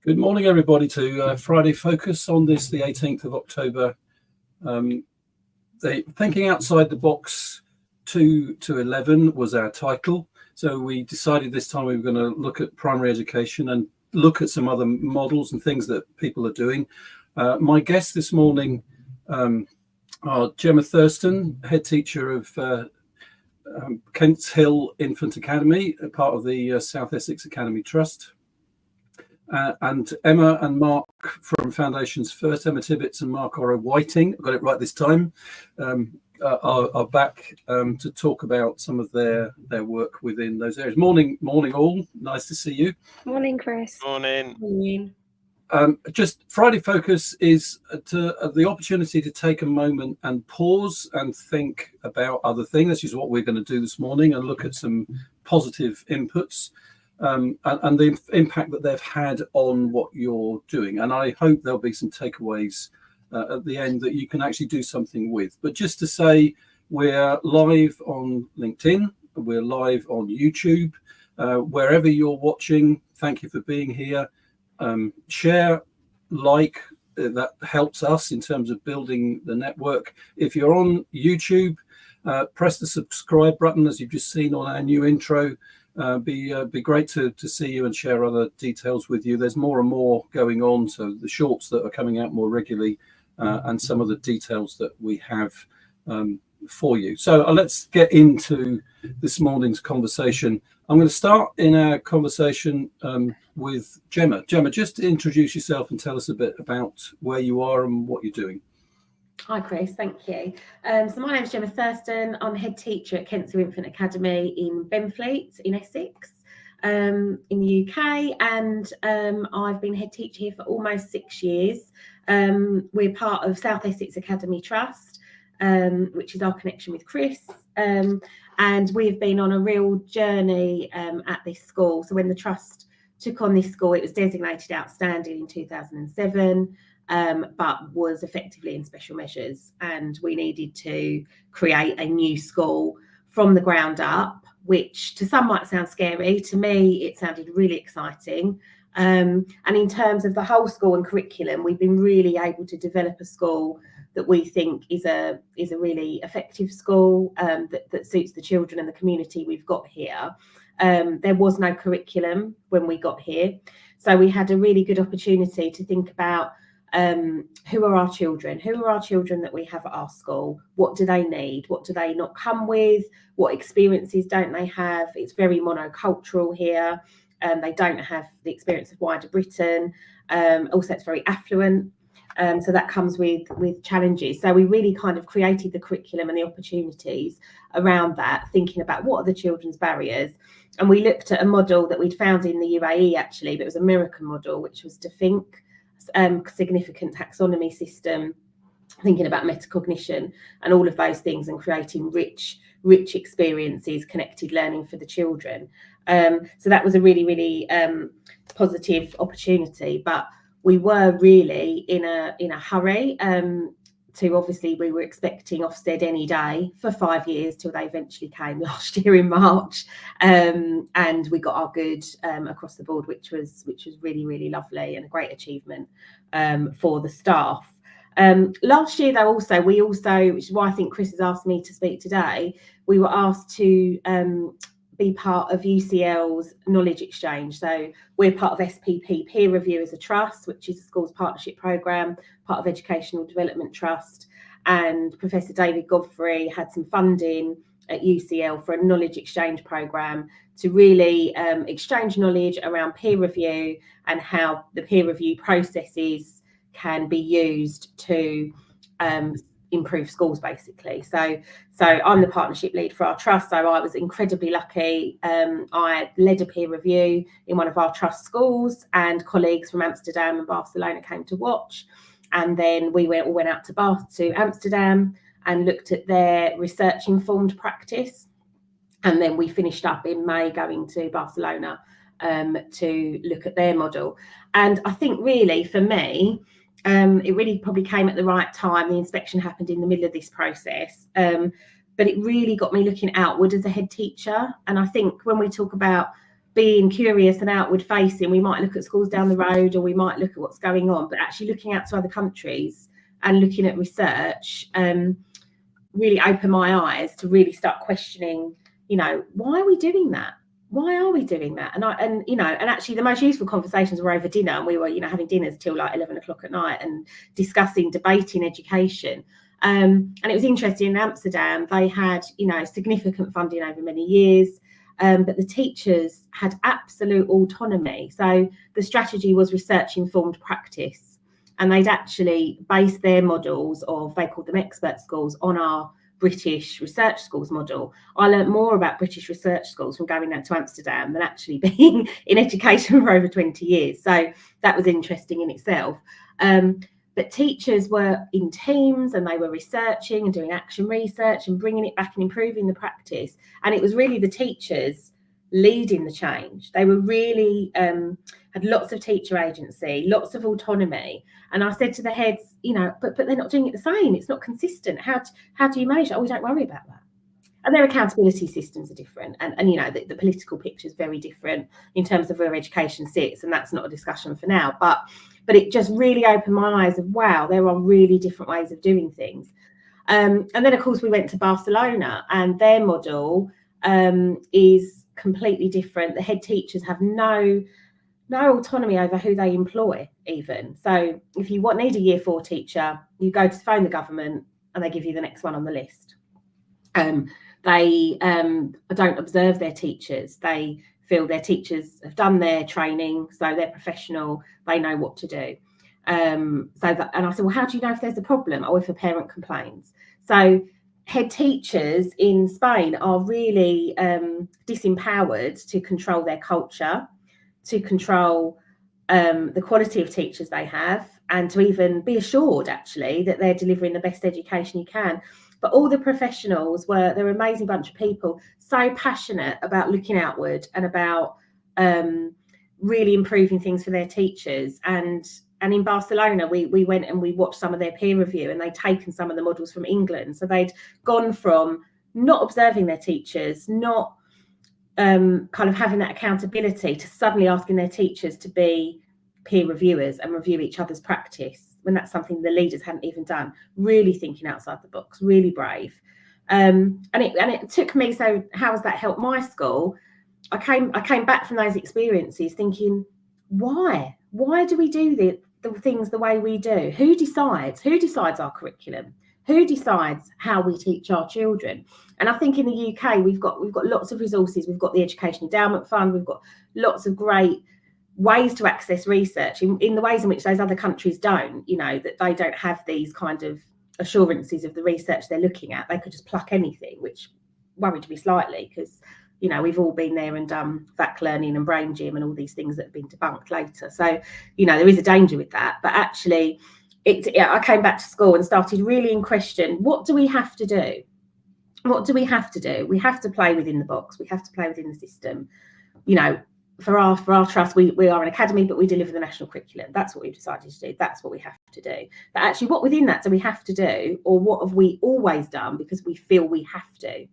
Good morning, everybody, to Friday Focus on this, the 18th of October. Thinking Outside the Box 2 to 11 was our title. So we decided this time we were going to look at primary education and look at some other models and things that people are doing. My guests this morning are Gemma Thurston, head teacher of Kents Hill Infant Academy, a part of the South Essex Academy Trust. And Emma and Mark from Foundations First, Emma Tibbets and Mark Orrow Whiting, I got it right this time, are back to talk about some of their work within those areas. Morning all, nice to see you. Morning, Chris. Morning. Just Friday Focus is the opportunity to take a moment and pause and think about other things. This is what we're going to do this morning, and look at some positive inputs. And the impact that they've had on what you're doing. And I hope there'll be some takeaways at the end that you can actually do something with. But just to say, we're live on LinkedIn, we're live on YouTube, wherever you're watching. Thank you for being here. Share, like, that helps us in terms of building the network. If you're on YouTube, press the subscribe button, as you've just seen on our new intro. Be great to see you and share other details with you. There's more and more going on, so the shorts that are coming out more regularly, and some of the details that we have for you. So let's get into this morning's conversation. I'm going to start in our conversation with Gemma. Gemma, just introduce yourself and tell us a bit about where you are and what you're doing. Hi, Chris. Thank you. So my name is Gemma Thurston. I'm head teacher at Kents Hill Infant Academy in Benfleet in Essex, in the UK, and I've been head teacher here for almost 6 years. We're part of South Essex Academy Trust, which is our connection with Chris, and we've been on a real journey at this school. So when the trust took on this school, it was designated outstanding in 2007. But was effectively in special measures, and we needed to create a new school from the ground up, which to some might sound scary. To me, it sounded really exciting. And in terms of the whole school and curriculum, we've been really able to develop a school that we think is a really effective school that suits the children and the community we've got here. There was no curriculum when we got here, so we had a really good opportunity to think about who are our children that we have at our school, what do they need, what do they not come with, what experiences don't they have. It's very monocultural here, they don't have the experience of wider Britain, also it's very affluent, so that comes with challenges. So we really kind of created the curriculum and the opportunities around that, thinking about what are the children's barriers. And we looked at a model that we'd found in the UAE actually, but it was an American model, which was to think significant taxonomy system, thinking about metacognition and all of those things, and creating rich experiences, connected learning for the children. So that was a really positive opportunity, but we were really in a hurry to, obviously we were expecting Ofsted any day for 5 years till they eventually came last year in March, and we got our good across the board, which was really lovely and a great achievement for the staff. Last year though, we also, which is why I think Chris has asked me to speak today, we were asked to be part of UCL's knowledge exchange. So we're part of SPP Peer Review as a trust, which is the school's partnership programme, part of Educational Development Trust, and Professor David Godfrey had some funding at UCL for a knowledge exchange programme to really exchange knowledge around peer review and how the peer review processes can be used to improve schools, basically. So I'm the partnership lead for our trust, so I was incredibly lucky. I led a peer review in one of our trust schools, and colleagues from Amsterdam and Barcelona came to watch, and then we all went out to Amsterdam and looked at their research informed practice, and then we finished up in May going to Barcelona to look at their model. And I think really for me, it really probably came at the right time. The inspection happened in the middle of this process, but it really got me looking outward as a head teacher. And I think when we talk about being curious and outward facing, we might look at schools down the road, or we might look at what's going on, but actually looking out to other countries and looking at research really opened my eyes to really start questioning, why are we doing that? Why are we doing that? And actually the most useful conversations were over dinner, and we were, having dinners till like 11 o'clock at night and discussing, debating education. And it was interesting, in Amsterdam, they had, significant funding over many years, but the teachers had absolute autonomy. So the strategy was research-informed practice, and they'd actually based their models of, they called them expert schools, on our British research schools model. I learned more about British research schools from going down to Amsterdam than actually being in education for over 20 years. So that was interesting in itself. But teachers were in teams, and they were researching and doing action research and bringing it back and improving the practice. And it was really the teachers leading the change. They were really had lots of teacher agency, lots of autonomy. And I said to the heads, but they're not doing it the same. It's not consistent. How do you manage that? Oh, we don't worry about that. And their accountability systems are different. And the political picture is very different in terms of where education sits. And that's not a discussion for now. But it just really opened my eyes of, wow, there are really different ways of doing things. And then, of course, we went to Barcelona, and their model is completely different. The head teachers have no autonomy over who they employ, even. So if you need a year 4 teacher, you go to phone the government and they give you the next one on the list. They don't observe their teachers. They feel their teachers have done their training, so they're professional, they know what to do. And I said, well, how do you know if there's a problem, or if a parent complains? So head teachers in Spain are really disempowered to control their culture, to control the quality of teachers they have, and to even be assured, actually, that they're delivering the best education you can. But all the professionals they're an amazing bunch of people, so passionate about looking outward and about really improving things for their teachers. And in Barcelona, we went and we watched some of their peer review, and they'd taken some of the models from England. So they'd gone from not observing their teachers, not kind of having that accountability, to suddenly asking their teachers to be peer reviewers and review each other's practice, when that's something the leaders hadn't even done. Really thinking outside the box, really brave. And it took me, so how has that helped my school? I came back from those experiences thinking, why do we do the things the way we do? Who decides our curriculum? Who decides how we teach our children? And I think in the UK, we've got lots of resources. We've got the Education Endowment Fund. We've got lots of great ways to access research in the ways in which those other countries don't, that they don't have these kind of assurances of the research they're looking at. They could just pluck anything, which worried me slightly, because, we've all been there and done VAC learning and brain gym and all these things that have been debunked later. So, there is a danger with that. But actually, I came back to school and started really in question, what do we have to do? What do we have to do? We have to play within the box. We have to play within the system. For our trust, we are an academy, but we deliver the national curriculum. That's what we've decided to do. That's what we have to do. But actually, what within that do we have to do, or what have we always done because we feel we have to?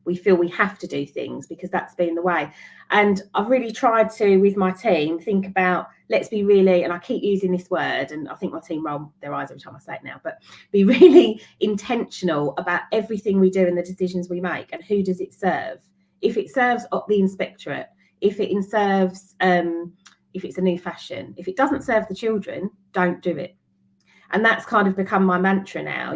We feel we have to do things because that's been the way. And I've really tried to, with my team, think about, let's be really, and I keep using this word, and I think my team roll their eyes every time I say it now, but be really intentional about everything we do and the decisions we make, and who does it serve? If it serves the inspectorate, if it serves, if it's a new fashion, if it doesn't serve the children, don't do it. And that's kind of become my mantra now.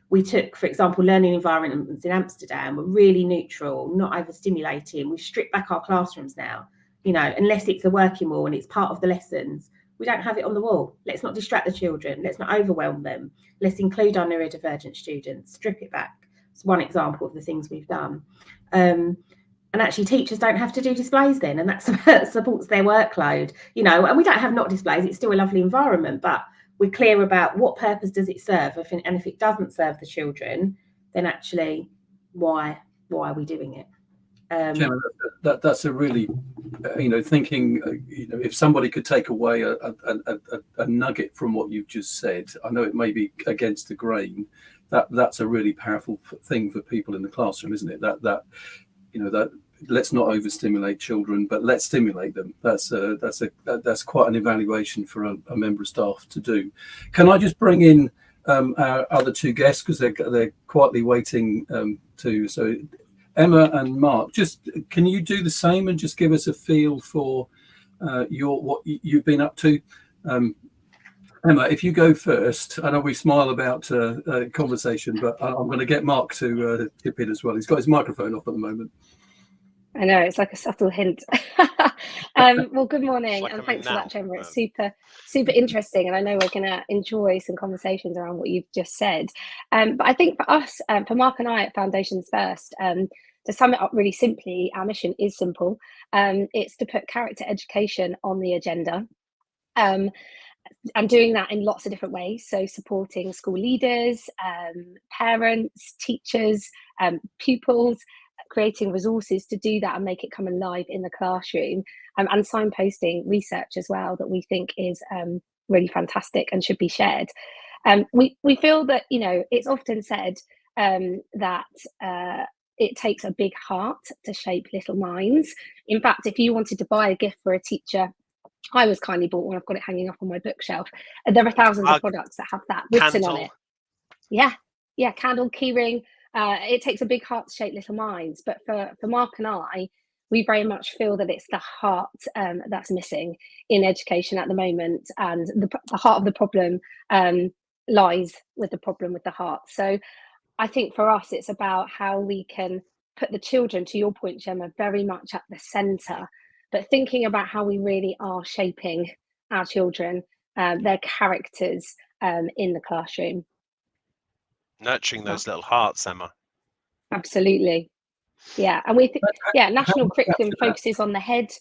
We took, for example, learning environments in Amsterdam were really neutral, not overstimulating. We've stripped back our classrooms now, unless it's a working wall and it's part of the lessons. We don't have it on the wall. Let's not distract the children. Let's not overwhelm them. Let's include our neurodivergent students, strip it back. It's one example of the things we've done. And actually, teachers don't have to do displays then, and that supports their workload, and we don't have not displays. It's still a lovely environment, but we're clear about what purpose does it serve, and if it doesn't serve the children, then actually, why are we doing it? Gemma, that's a really, thinking, if somebody could take away a nugget from what you've just said, I know it may be against the grain, that's a really powerful thing for people in the classroom, isn't it? That that let's not overstimulate children, but let's stimulate them. That's quite an evaluation for a member of staff to do. Can I just bring in our other two guests, because they're quietly waiting too. So Emma and Mark, just can you do the same and just give us a feel for what you've been up to? Emma, if you go first. I know we smile about conversation, but I'm going to get Mark to chip in as well. He's got his microphone off at the moment. I know, it's like a subtle hint. Well, good morning, and thanks for that, Gemma. It's super interesting, and I know we're going to enjoy some conversations around what you've just said. But I think for us, for Mark and I at Foundations First, to sum it up really simply, our mission is simple. It's to put character education on the agenda. And doing that in lots of different ways. So supporting school leaders, parents, teachers, pupils, creating resources to do that and make it come alive in the classroom, and signposting research as well that we think is really fantastic and should be shared. We feel that, it's often said that it takes a big heart to shape little minds. In fact, if you wanted to buy a gift for a teacher, I was kindly bought one. I've got it hanging up on my bookshelf. And there are thousands of products that have that written on it. Yeah, candle, keyring. It takes a big heart to shape little minds. But for Mark and I, we very much feel that it's the heart that's missing in education at the moment. And the heart of the problem lies with the problem with the heart. So I think for us, it's about how we can put the children, to your point, Gemma, very much at the centre, but thinking about how we really are shaping our children, their characters in the classroom. Nurturing those little hearts, Emma. Absolutely. Yeah. And we think, national curriculum focuses on the head.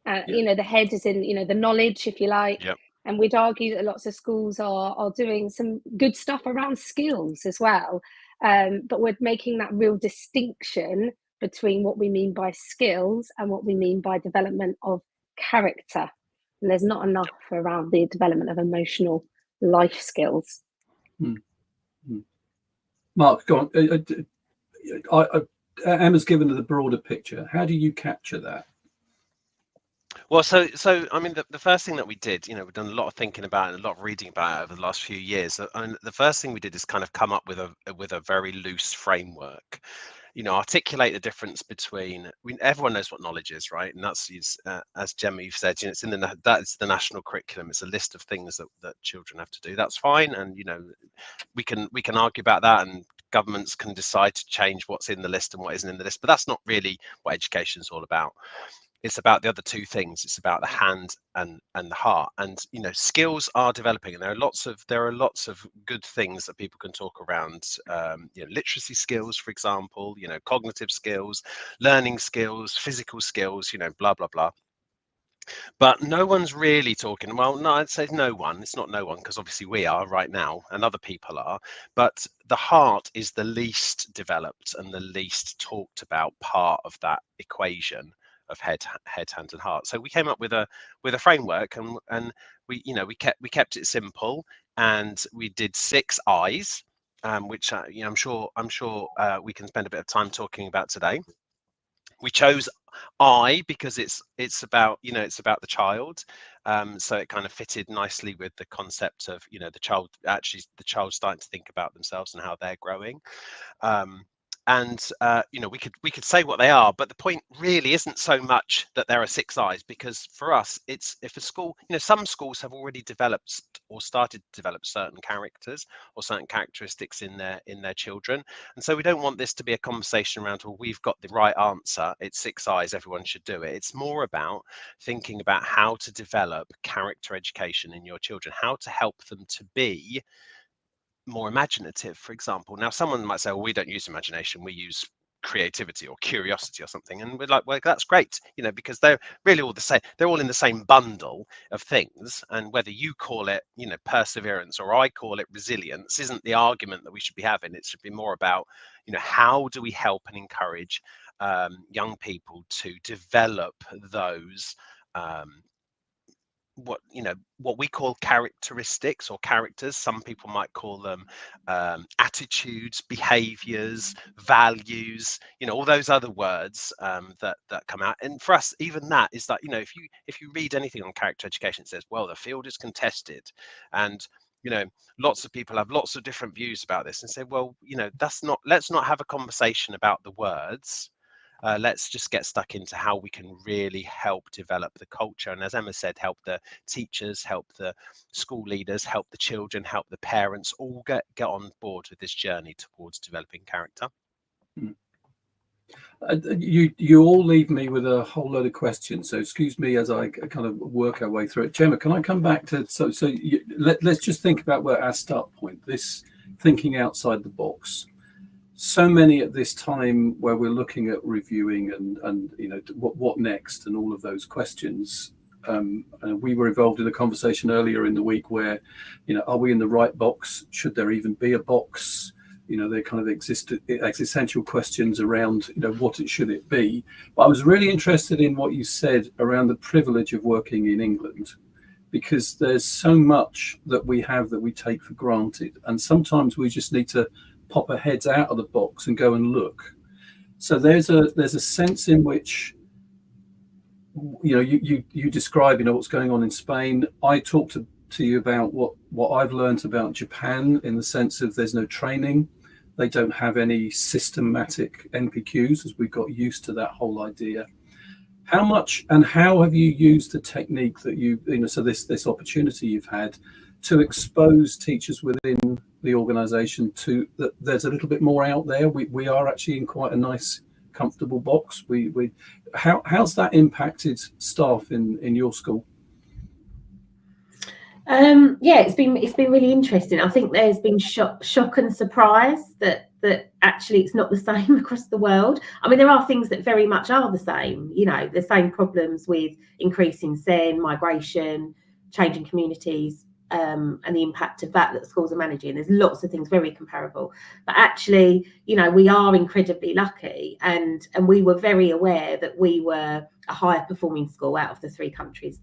The head is in, the knowledge, if you like. Yep. And we'd argue that lots of schools are doing some good stuff around skills as well. But we're making that real distinction between what we mean by skills and what we mean by development of character. And there's not enough around the development of emotional life skills. Mark, go on. Emma's given the broader picture. How do you capture that? Well, so I mean, the first thing that we did, we've done a lot of thinking about it and a lot of reading about it over the last few years. And the first thing we did is kind of come up with a very loose framework. Articulate the difference between. Everyone knows what knowledge is, right? And that's as Gemma, you've said, it's that's the national curriculum. It's a list of things that children have to do. That's fine, and we can argue about that, and governments can decide to change what's in the list and what isn't in the list. But that's not really what education is all about. It's about the other two things. It's about the hand and the heart. And skills are developing, and there are lots of good things that people can talk around. Literacy skills, for example. Cognitive skills, learning skills, physical skills. Blah blah blah. But no one's really talking. Well, no, I'd say no one. It's not no one, because obviously we are right now, and other people are. But the heart is the least developed and the least talked about part of that equation of head, hand, and heart. So we came up with a framework, and we kept it simple, and we did 6 I's, which I'm sure we can spend a bit of time talking about today. We chose I because it's about the child, so it kind of fitted nicely with the concept of the child starting to think about themselves and how they're growing. And we could say what they are, but the point really isn't so much that there are 6 I's, because for us, it's if a school, some schools have already developed or started to develop certain characters or certain characteristics in their children, and so we don't want this to be a conversation around, well, we've got the right answer, it's 6 I's, everyone should do it. It's more about thinking about how to develop character education in your children, how to help them to be more imaginative, for example. Now, someone might say, well, we don't use imagination, we use creativity or curiosity or something, and we're like, well, that's great, because they're really all the same. They're all in the same bundle of things, and whether you call it perseverance or I call it resilience isn't the argument that we should be having. It should be more about how do we help and encourage young people to develop those what we call characteristics or characters. Some people might call them attitudes, behaviors, values, all those other words that come out. And for us, even that is that, if you read anything on character education, it says, well, the field is contested, and lots of people have lots of different views about this, and say, well, let's not have a conversation about the words. Let's just get stuck into how we can really help develop the culture. And as Emma said, help the teachers, help the school leaders, help the children, help the parents, all get on board with this journey towards developing character. You all leave me with a whole load of questions, so excuse me as I kind of work our way through it. Gemma, can I come back to, let's just think about where our start point, this thinking outside the box. So many at this time where we're looking at reviewing and what next and all of those questions. We were involved in a conversation earlier in the week where, are we in the right box? Should there even be a box? They're kind of existential questions around, what should it be? But I was really interested in what you said around the privilege of working in England, because there's so much that we have that we take for granted. And sometimes we just need to pop our heads out of the box and go and look. So there's a sense in which, you describe, what's going on in Spain. I talked to you about what I've learned about Japan, in the sense of there's no training. They don't have any systematic NPQs, as we got used to that whole idea. How much and how have you used the technique that so this opportunity you've had to expose teachers within the organisation to that there's a little bit more out there? We are actually in quite a nice, comfortable box. How's that impacted staff in your school? It's been really interesting. I think there's been shock and surprise that actually it's not the same across the world. I mean, there are things that very much are the same. The same problems with increasing SEN, migration, changing communities, and the impact of that schools are managing. There's lots of things very comparable, but actually, we are incredibly lucky, and we were very aware that we were a higher performing school out of the three countries,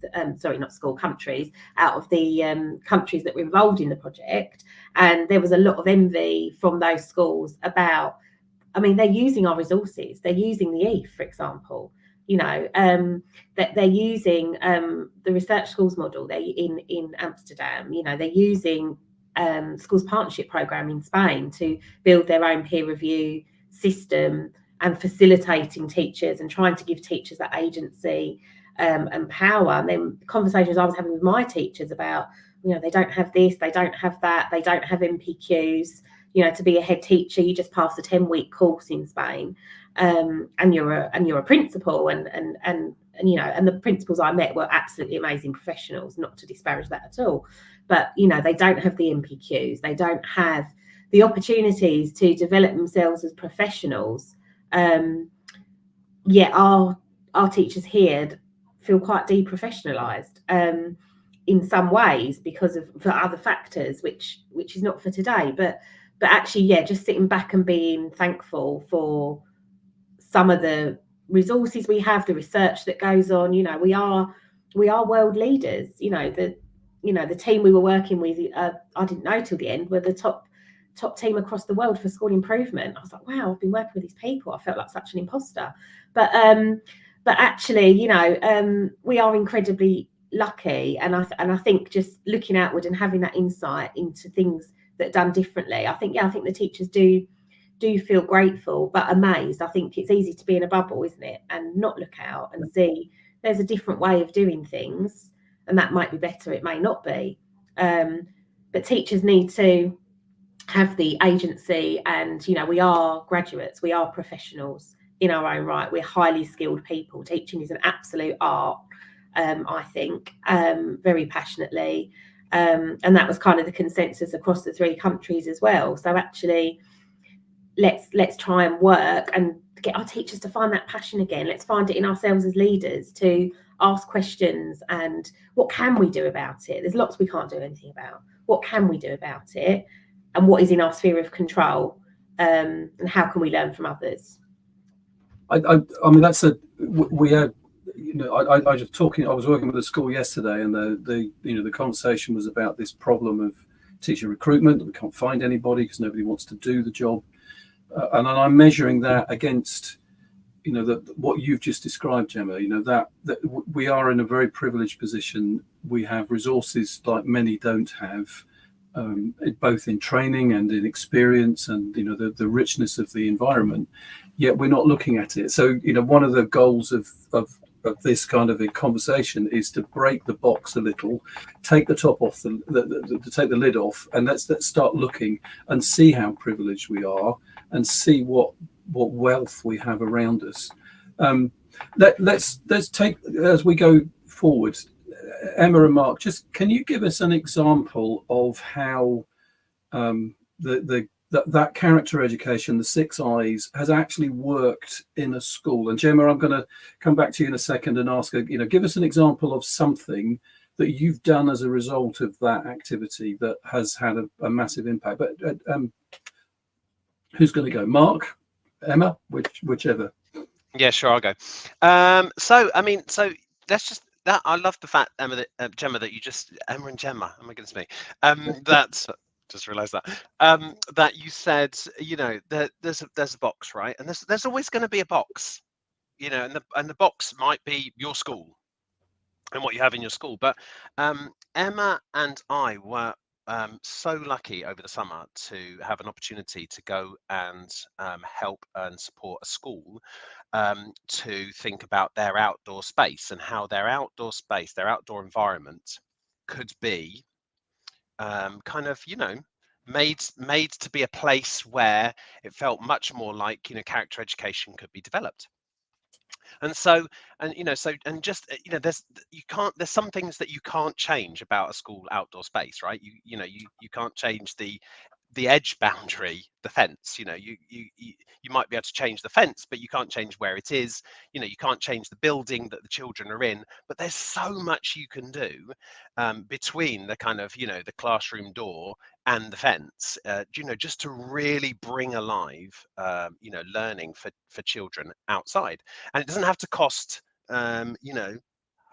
countries, out of the countries that were involved in the project. And there was a lot of envy from those schools about, they're using our resources. They're using the ETH, for example, that they're using the research schools model in Amsterdam. They're using schools partnership program in Spain to build their own peer review system, and facilitating teachers and trying to give teachers that agency and power. And then conversations I was having with my teachers about, they don't have this, they don't have that, they don't have NPQs. To be a head teacher, you just pass a 10-week course in Spain, and you're a principal, and the principals I met were absolutely amazing professionals. Not to disparage that at all, but they don't have the NPQs, they don't have the opportunities to develop themselves as professionals. Yet our teachers here feel quite deprofessionalised in some ways for other factors, which is not for today. But actually, just sitting back and being thankful for some of the resources we have, the research that goes on. We are world leaders. The team we were working with, I didn't know till the end, were the top team across the world for school improvement. I was like, wow, I've been working with these people. I felt like such an imposter. But actually, we are incredibly lucky. And I think just looking outward and having that insight into things that are done differently, I think the teachers do feel grateful, but amazed. I think it's easy to be in a bubble, isn't it? And not look out and see there's a different way of doing things, and that might be better, it may not be. But teachers need to have the agency, and we are graduates, we are professionals in our own right, we're highly skilled people. Teaching is an absolute art, I think, very passionately, and that was kind of the consensus across the three countries as well. So actually, let's try and work and get our teachers to find that passion again. Let's find it in ourselves as leaders, to ask questions, and what can we do about it? There's lots we can't do anything about. What can we do about it? And what is in our sphere of control, and how can we learn from others? I mean, we had I was talking. I was working with a school yesterday, and the conversation was about this problem of teacher recruitment. We can't find anybody because nobody wants to do the job, and I'm measuring that against what you've just described, Gemma. That we are in a very privileged position. We have resources like many don't have, both in training and in experience, and the richness of the environment. Yet we're not looking at it. So one of the goals of this kind of a conversation is to break the box a little, take the top off, to take the lid off, and let's start looking and see how privileged we are, and see what wealth we have around us. Let's take, as we go forward, Emma and Mark, just can you give us an example of how that character education, the 6 I's, has actually worked in a school? And Gemma, I'm going to come back to you in a second and ask, give us an example of something that you've done as a result of that activity that has had a massive impact. But who's going to go? Mark, Emma, whichever. Yeah, sure, I'll go. So let's just that. I love the fact, Emma, Gemma, that you just Emma and Gemma. Oh my goodness me. That's just realised that that you said, there's a box, right? And there's always going to be a box, and the box might be your school and what you have in your school. But Emma and I were so lucky over the summer to have an opportunity to go and help and support a school to think about their outdoor space and how their outdoor space, their outdoor environment could be made to be a place where it felt much more like character education could be developed. And so there's some things that you can't change about a school outdoor space, right? You can't change the edge boundary, the fence. You might be able to change the fence, but you can't change where it is. You can't change the building that the children are in, but there's so much you can do between the kind of the classroom door and the fence, just to really bring alive learning for children outside. And it doesn't have to cost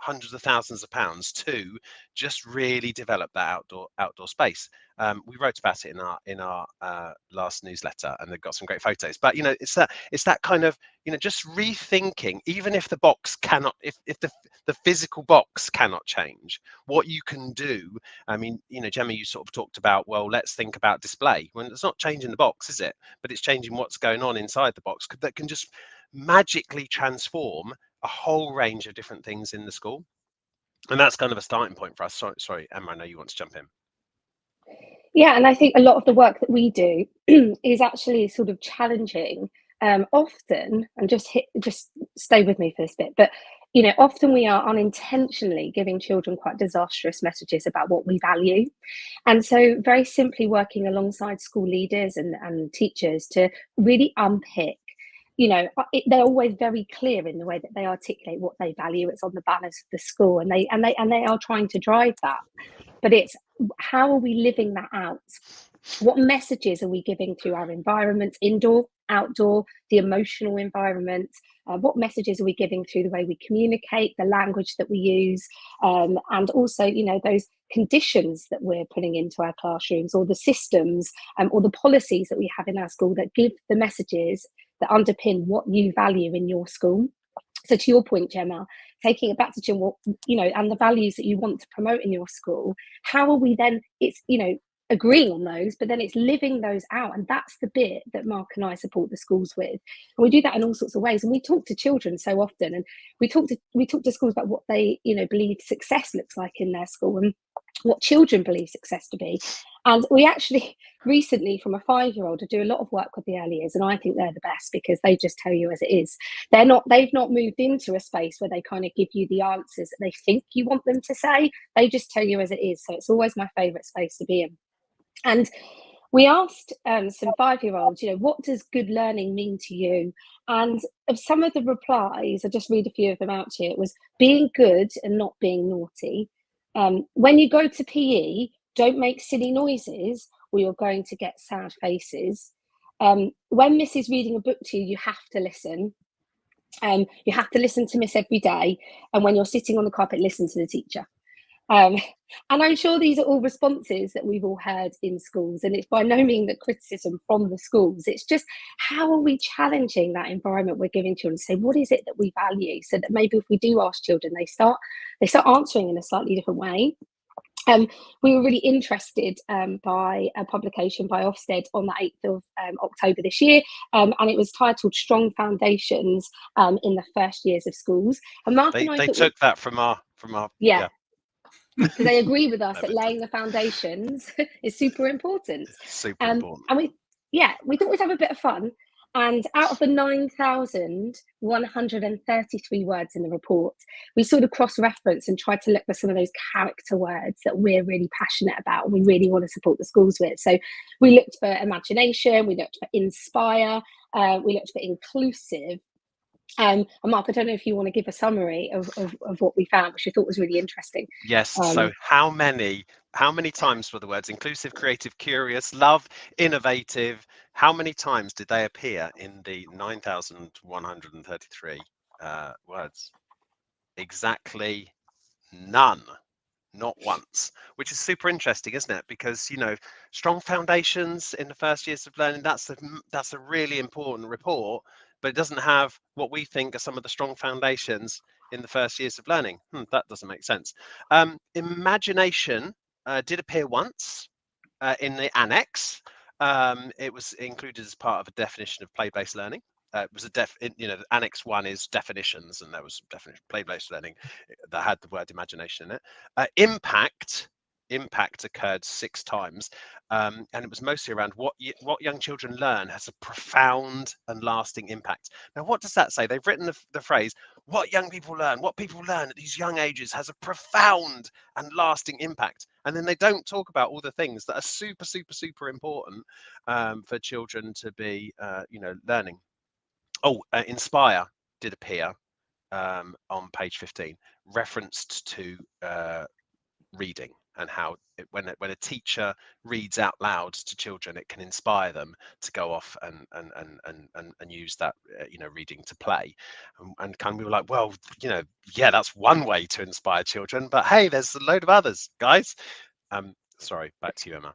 hundreds of thousands of pounds to just really develop that outdoor space. We wrote about it in our last newsletter, and they've got some great photos. But it's that kind of just rethinking, even if the box cannot, if the physical box cannot change, what you can do. I mean, Gemma, you sort of talked about, well, let's think about display. Well, it's not changing the box, is it? But it's changing what's going on inside the box that can just magically transform a whole range of different things in the school. And that's kind of a starting point for us. Sorry, Emma, I know you want to jump in. Yeah, and I think a lot of the work that we do is actually sort of challenging often, and just stay with me for this bit, but often we are unintentionally giving children quite disastrous messages about what we value. And so very simply working alongside school leaders and teachers to really unpick, they're always very clear in the way that they articulate what they value. It's on the banners of the school, and they are trying to drive that. But it's, how are we living that out? What messages are we giving to our environments, indoor, outdoor, the emotional environment? What messages are we giving through the way we communicate, the language that we use, and also, those conditions that we're putting into our classrooms, or the systems, or the policies that we have in our school that give the messages that underpin what you value in your school. So to your point, Gemma, taking it back to Jim, and the values that you want to promote in your school, how are we then, it's, agreeing on those, but then it's living those out. And that's the bit that Mark and I support the schools with. And we do that in all sorts of ways. And we talk to children so often, and we talk to schools about what they, believe success looks like in their school, and what children believe success to be. And we actually recently, from a 5-year-old, do a lot of work with the early years, and I think they're the best because they just tell you as it is. They've not moved into a space where they kind of give you the answers that they think you want them to say. They just tell you as it is. So it's always my favourite space to be in. And we asked some 5-year-olds, what does good learning mean to you? And of some of the replies, I'll just read a few of them out to you. It was being good and not being naughty. When you go to PE, don't make silly noises or you're going to get sad faces. When Miss is reading a book to you, you have to listen. You have to listen to Miss every day, and when you're sitting on the carpet, listen to the teacher. And I'm sure these are all responses that we've all heard in schools, and it's by no means the criticism from the schools. It's just, how are we challenging that environment we're giving children to say, what is it that we value, so that maybe if we do ask children, they start answering in a slightly different way. We were really interested by a publication by Ofsted on the 8th of October this year, and it was titled Strong Foundations in the First Years of Schools. And Mark and I took that from our yeah. Because they agree with us that laying the foundations is super important. Super important. And we thought we'd have a bit of fun. And out of the 9,133 words in the report, we sort of cross-reference and tried to look for some of those character words that we're really passionate about and we really want to support the schools with. So we looked for imagination, we looked for inspire, we looked for inclusive. And Mark, I don't know if you want to give a summary of what we found, which we thought was really interesting. Yes. So how many times were the words inclusive, creative, curious, love, innovative, how many times did they appear in the 9,133 words? Exactly none. Not once, which is super interesting, isn't it? Because, you know, strong foundations in the first years of learning, that's a really important report, but it doesn't have what we think are some of the strong foundations in the first years of learning. That doesn't make sense. Imagination did appear once in the annex. It was included as part of a definition of play-based learning. It was Annex 1 is definitions, and there was definition play-based learning that had the word imagination in it. Impact occurred 6 times, and it was mostly around what young children learn has a profound and lasting impact. Now, what does that say? They've written the phrase, what people learn at these young ages has a profound and lasting impact. And then they don't talk about all the things that are super, super, super important for children to be, learning. Inspire did appear on page 15, referenced to reading, and how when a teacher reads out loud to children, it can inspire them to go off and use that reading to play. And kind of we were like, well, that's one way to inspire children, but hey, there's a load of others, guys. Sorry, back to you, Emma.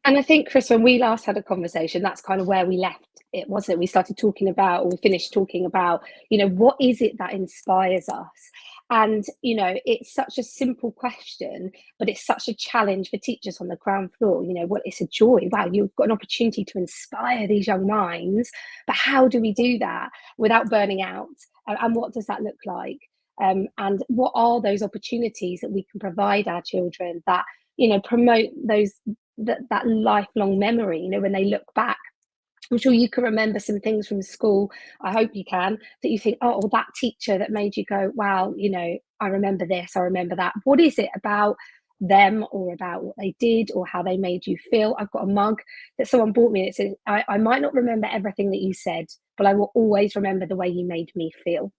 And I think, Chris, when we last had a conversation, that's kind of where we left it, wasn't it? We started talking about, or we finished talking about, what is it that inspires us? And, it's such a simple question, but it's such a challenge for teachers on the ground floor. It's a joy. Wow, you've got an opportunity to inspire these young minds. But how do we do that without burning out? And what does that look like? And what are those opportunities that we can provide our children that, promote that lifelong memory, when they look back? I'm sure you can remember some things from school, I hope you can, that you think, oh, that teacher that made you go, wow, I remember this, I remember that. What is it about them, or about what they did, or how they made you feel? I've got a mug that someone bought me, and it says, I might not remember everything that you said, but I will always remember the way you made me feel.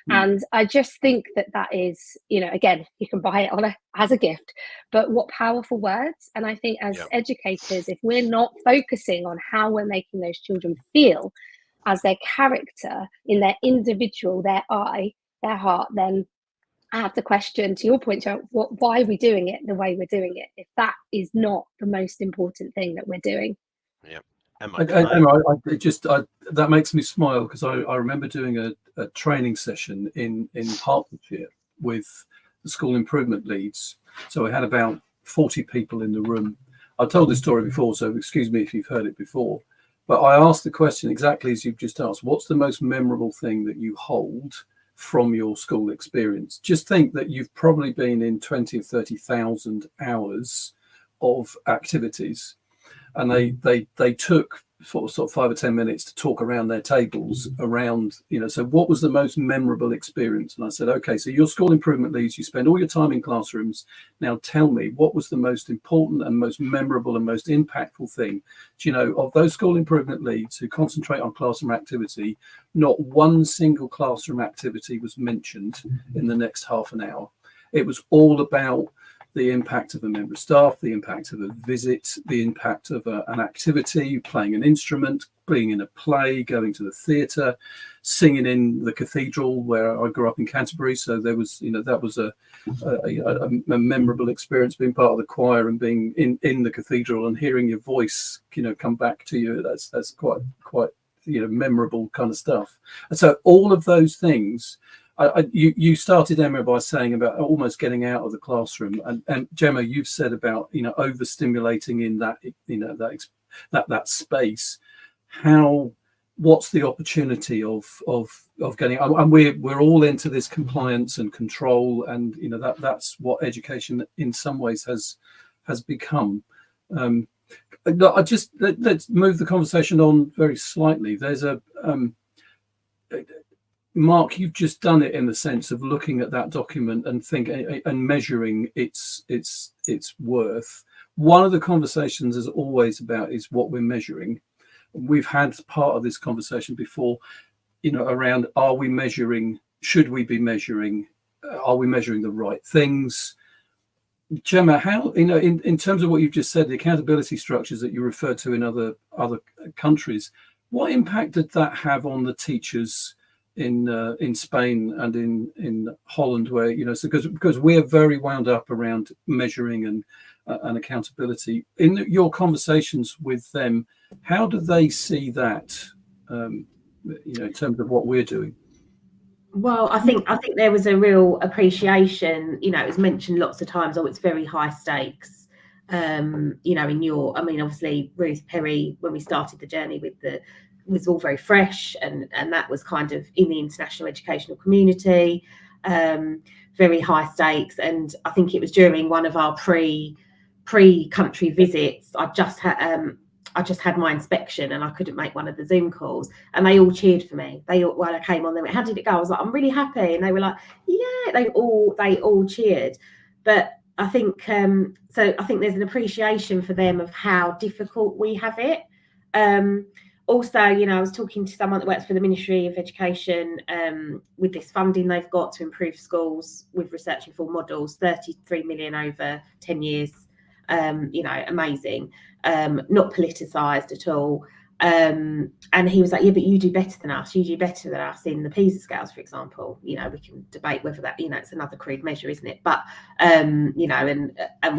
And I just think that is, again, you can buy it as a gift, but what powerful words. And I think as educators, if we're not focusing on how we're making those children feel as their character, in their individual, their eye, their heart, then I have to question, to your point, why are we doing it the way we're doing it, if that is not the most important thing that we're doing? Yeah. That makes me smile, because I remember doing a training session in Hertfordshire with the school improvement leads. So we had about 40 people in the room. I've told this story before, so excuse me if you've heard it before. But I asked the question exactly as you've just asked. What's the most memorable thing that you hold from your school experience? Just think that you've probably been in 20 or 30,000 hours of activities, and they took sort of 5 or 10 minutes to talk around their tables around, so what was the most memorable experience? And I said, okay, so your school improvement leads, you spend all your time in classrooms. Now tell me, what was the most important and most memorable and most impactful thing? Of those school improvement leads who concentrate on classroom activity, not one single classroom activity was mentioned in the next half an hour. It was all about the impact of a member of staff, the impact of a visit, the impact of an activity, playing an instrument, being in a play, going to the theatre, singing in the cathedral where I grew up in Canterbury. So there was, that was a memorable experience, being part of the choir and being in the cathedral and hearing your voice, come back to you. That's quite memorable kind of stuff. And so all of those things. You started, Emma, by saying about almost getting out of the classroom, and Gemma, you've said about overstimulating in that space. What's the opportunity of getting? And we're all into this compliance and control, and that's what education in some ways has become. Let's move the conversation on very slightly. There's Mark, you've just done it in the sense of looking at that document and measuring its worth. One of the conversations is always about is what we're measuring. We've had part of this conversation before, around should we be measuring, are we measuring the right things? Gemma, how, in terms of what you've just said, the accountability structures that you referred to in other countries, what impact did that have on the teachers in Spain and in Holland, where because we're very wound up around measuring and accountability? In your conversations with them, how do they see that in terms of what we're doing? Well, I think there was a real appreciation. It was mentioned lots of times, it's very high stakes. Obviously Ruth Perry, when we started the journey was all very fresh, and that was kind of in the international educational community, very high stakes. And I think it was during one of our pre-country visits, I just had my inspection and I couldn't make one of the Zoom calls, and they all cheered for me. When I came on, they went, "How did it go?" I was like, "I'm really happy," and they were like, "Yeah." They all cheered. But I think I think there's an appreciation for them of how difficult we have it. Also, I was talking to someone that works for the Ministry of Education with this funding they've got to improve schools with research informed models, 33 million over 10 years. Amazing, not politicized at all. And he was like, "Yeah, but you do better than us. You do better than us in the PISA scales, for example." We can debate whether that, it's another crude measure, isn't it? But, and we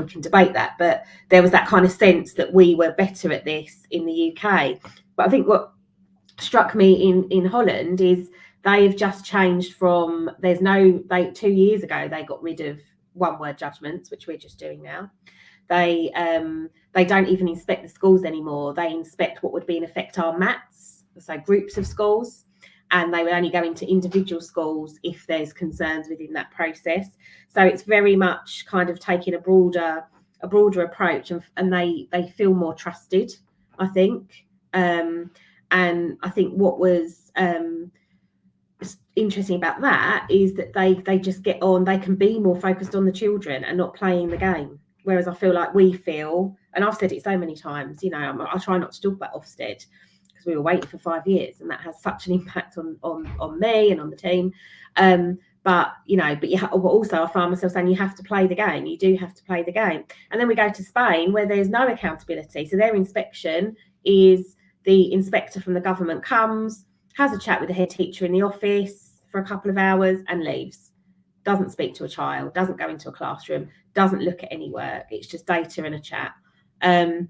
can debate that. But there was that kind of sense that we were better at this in the UK. But I think what struck me in Holland is they have just changed from 2 years ago, they got rid of one-word judgments, which we're just doing now. They don't even inspect the schools anymore. They inspect what would be in effect our MATs, so groups of schools, and they would only go into individual schools if there's concerns within that process. So it's very much kind of taking a broader approach, and they feel more trusted, I think. And I think what was interesting about that is that they just get on. They can be more focused on the children and not playing the game. Whereas I feel like we feel, and I've said it so many times, I try not to talk about Ofsted because we were waiting for 5 years, and that has such an impact on me and on the team. But also I find myself saying you have to play the game. You do have to play the game. And then we go to Spain, where there's no accountability. So their inspection is the inspector from the government comes, has a chat with the head teacher in the office for a couple of hours and leaves. Doesn't speak to a child, doesn't go into a classroom, doesn't look at any work. It's just data and a chat. And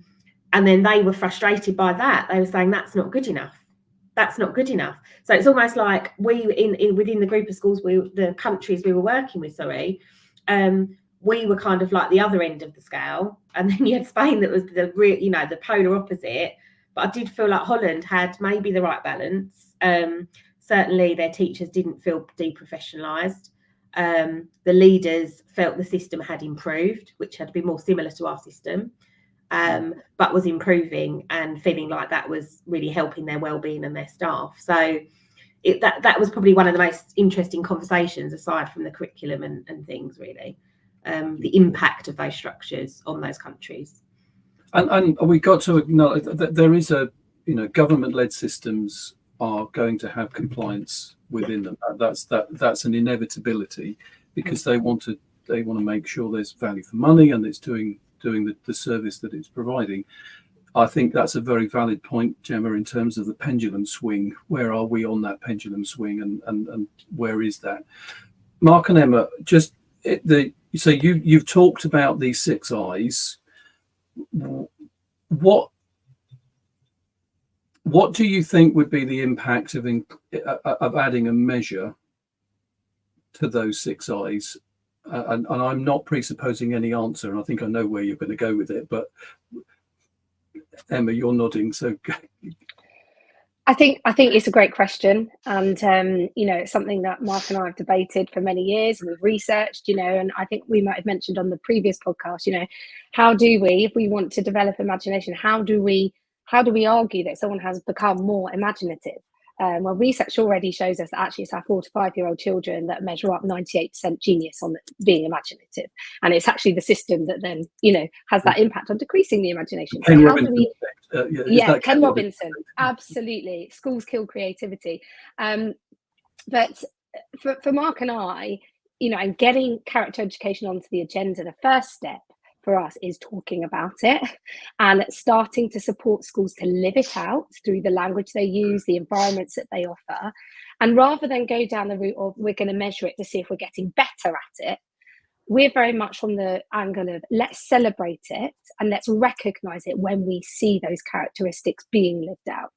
then they were frustrated by that. They were saying that's not good enough. That's not good enough. So it's almost like we within the group of schools, the countries we were working with, we were kind of like the other end of the scale. And then you had Spain that was the polar opposite. But I did feel like Holland had maybe the right balance. Certainly their teachers didn't feel deprofessionalised. The leaders felt the system had improved, which had been more similar to our system, but was improving and feeling like that was really helping their well-being and their staff. So that was probably one of the most interesting conversations, aside from the curriculum and things, really, the impact of those structures on those countries. And we got to acknowledge that there is government-led systems are going to have compliance within them. That's an inevitability, because they want to make sure there's value for money and it's doing the service that it's providing. I think that's a very valid point, Gemma, in terms of the pendulum swing. Where are we on that pendulum swing, and where is that? Mark and Emma, just so you've talked about these 6 eyes. What do you think would be the impact of adding a measure to those 6 eyes? And I'm not presupposing any answer, and I think I know where you're going to go with it, but Emma, you're nodding, so I think it's a great question, and it's something that Mark and I have debated for many years, and we've researched, and I think we might have mentioned on the previous podcast, how do we, if we want to develop imagination, how do we argue that someone has become more imaginative? Well, research already shows us that actually it's our 4 to 5-year-old children that measure up 98% genius on being imaginative, and it's actually the system that then has that impact on decreasing the imagination. Ken Robinson. Ken Robinson, absolutely. Schools kill creativity, but for Mark and I, and getting character education onto the agenda, the first step for us is talking about it and starting to support schools to live it out through the language they use, the environments that they offer. And rather than go down the route of we're going to measure it to see if we're getting better at it, we're very much from the angle of let's celebrate it and let's recognize it when we see those characteristics being lived out,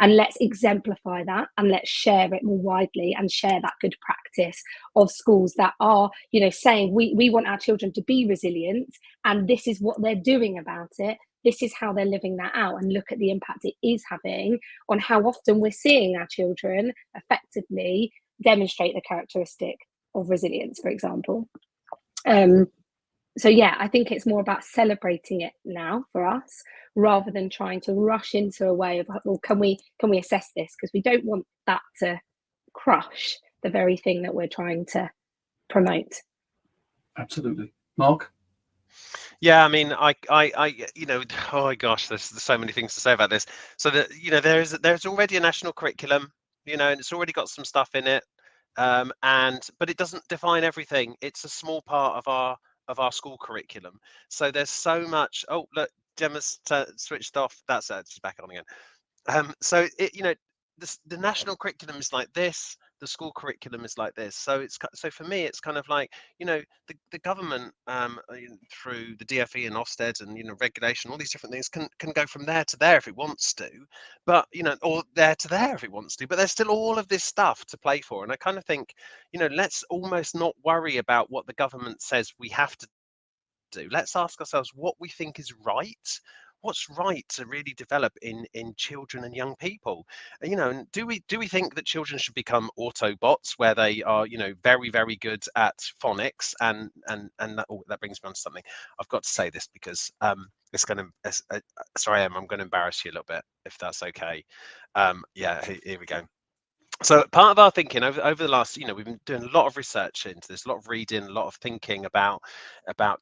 and let's exemplify that, and let's share it more widely and share that good practice of schools that are saying we want our children to be resilient, and this is what they're doing about it, this is how they're living that out, and look at the impact it is having on how often we're seeing our children effectively demonstrate the characteristic of resilience, for example. So yeah, I think it's more about celebrating it now for us, rather than trying to rush into a way of, well, can we assess this? Because we don't want that to crush the very thing that we're trying to promote. Absolutely. Mark? Yeah, I mean, I oh my gosh, there's so many things to say about this. So that there's already a national curriculum, and it's already got some stuff in it. But it doesn't define everything. It's a small part of our school curriculum. So there's so much. Oh, look, Gemma's switched off. That's it. She's back on again. So the national curriculum is like this. The school curriculum is like this. So for me, it's kind of like the government through the DFE and Ofsted and regulation, all these different things can go from there to there if it wants to, but or there to there if it wants to. But there's still all of this stuff to play for, and I kind of think let's almost not worry about what the government says we have to do. Let's ask ourselves what we think is right. What's right to really develop in children and young people, and do we think that children should become Autobots where they are very, very good at phonics and that brings me on to something. I've got to say this because it's going to sorry, I'm going to embarrass you a little bit, if that's okay. Yeah, here we go. So part of our thinking over the last, we've been doing a lot of research into this, a lot of reading, a lot of thinking about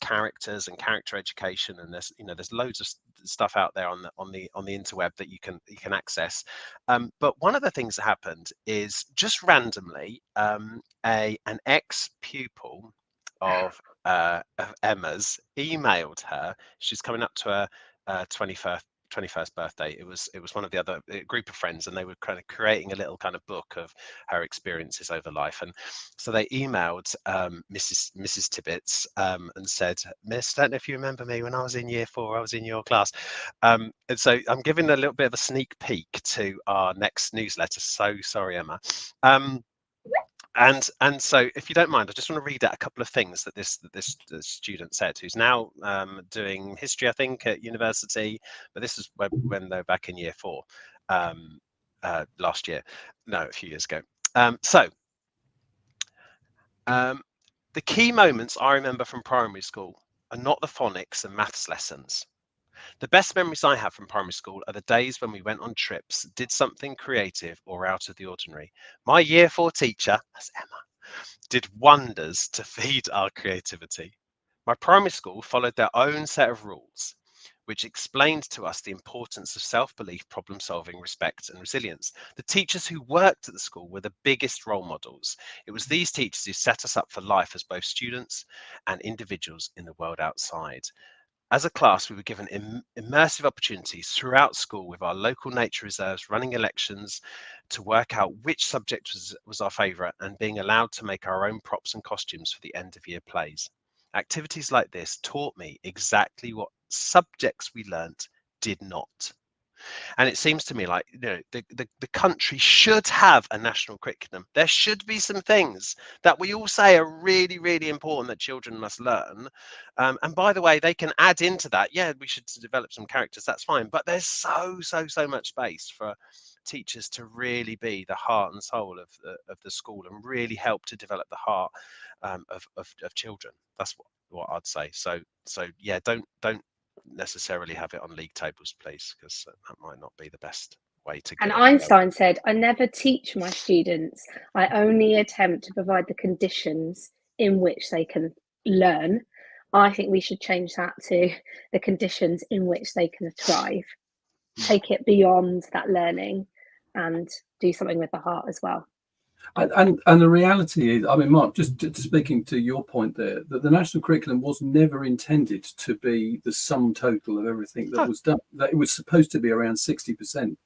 characters and character education, and there's loads of stuff out there on the interweb that you can access. But one of the things that happened is just randomly, an ex-pupil of Emma's emailed her. She's coming up to her 21st birthday. It was one of the other group of friends, and they were kind of creating a little kind of book of her experiences over life. And so they emailed Mrs. Tibbets and said, "Miss, I don't know if you remember me when I was in year 4, I was in your class." And so I'm giving a little bit of a sneak peek to our next newsletter. So sorry, Emma. And so, if you don't mind, I just want to read out a couple of things that this student said, who's now doing history, I think, at university. But this is when they're back in year 4, last year, no, a few years ago. The key moments I remember from primary school are not the phonics and maths lessons. The best memories I have from primary school are the days when we went on trips, did something creative or out of the ordinary. My year 4 teacher, that's Emma, did wonders to feed our creativity. My primary school followed their own set of rules, which explained to us the importance of self-belief, problem solving, respect and resilience. The teachers who worked at the school were the biggest role models. It was these teachers who set us up for life as both students and individuals in the world outside. as a class, we were given immersive opportunities throughout school with our local nature reserves, running elections to work out which subject was our favourite, and being allowed to make our own props and costumes for the end of year plays. Activities like this taught me exactly what subjects we learnt did not. And it seems to me like, you know, the country should have a national curriculum. There should be some things that we all say are really, really important that children must learn. And by the way, they can add into that. Yeah, we should develop some characters. That's fine. But there's so much space for teachers to really be the heart and soul of the school and really help to develop the heart of children. That's what I'd say. So yeah, don't necessarily have it on league tables, please, because that might not be the best way to go. And Einstein said, I never teach my students, I only attempt to provide the conditions in which they can learn. I think we should change that to the conditions in which they can thrive. Take it beyond that learning and do something with the heart as well. And the reality is, I mean, Mark, just speaking to your point there, that the national curriculum was never intended to be the sum total of everything that was done. That it was supposed to be around 60%.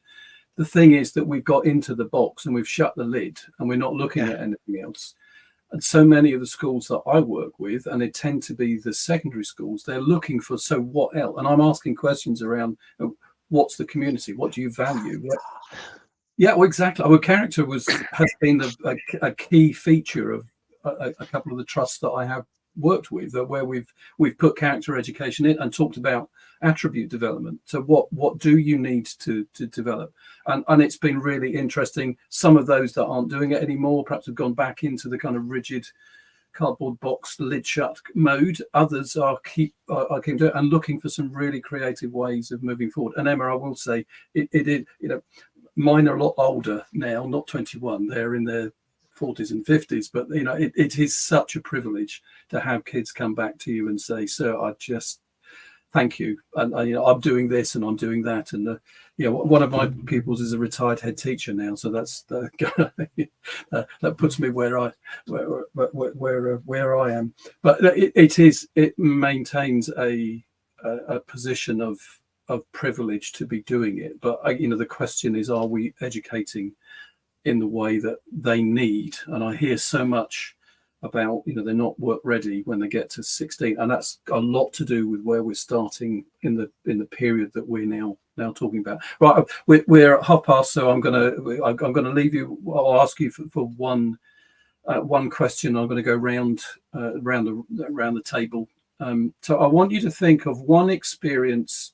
The thing is that we've got into the box and we've shut the lid and we're not looking at anything else. And so many of the schools that I work with, and they tend to be the secondary schools, they're looking for, so what else? And I'm asking questions around, what's the community? What do you value? Yeah, well, exactly. Our character has been a key feature of a couple of the trusts that I have worked with, where we've put character education in and talked about attribute development. So what do you need to develop? And it's been really interesting. Some of those that aren't doing it anymore perhaps have gone back into the kind of rigid cardboard box lid shut mode. Others are keep doing it and looking for some really creative ways of moving forward. And Emma, I will say it is, you know, mine are a lot older now, not 21. They're in their 40s and 50s. But, you know, it is such a privilege to have kids come back to you and say, sir, I just thank you. And, you know, I'm doing this and I'm doing that. And, you know, one of my pupils is a retired head teacher now. So that's that puts me where I am. But it maintains a position of privilege to be doing it. But you know, the question is, are we educating in the way that they need? And I hear so much about, you know, they're not work ready when they get to 16, and that's a lot to do with where we're starting in the period that we're now talking about. Right, we're at 12:30, so I'm gonna leave you. I'll ask you for one question. I'm going to go round the table. So I want you to think of one experience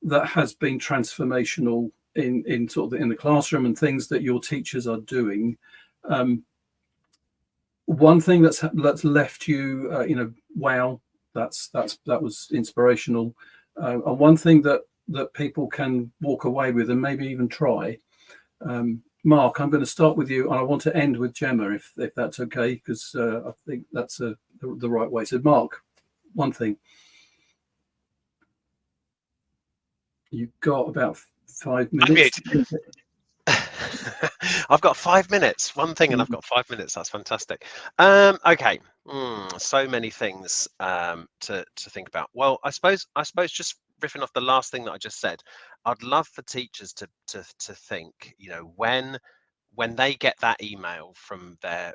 that has been transformational in sort of in the classroom and things that your teachers are doing. One thing that's left you, you know, wow, that was inspirational, and one thing that people can walk away with and maybe even try. Mark, I'm going to start with you, and I want to end with Gemma, if that's okay, because I think that's the right way. So, Mark, one thing. You've got about 5 minutes. I've got 5 minutes. One thing, and I've got 5 minutes. That's fantastic. Okay. So many things to think about. Well, I suppose just riffing off the last thing that I just said, I'd love for teachers to think, you know, when they get that email from their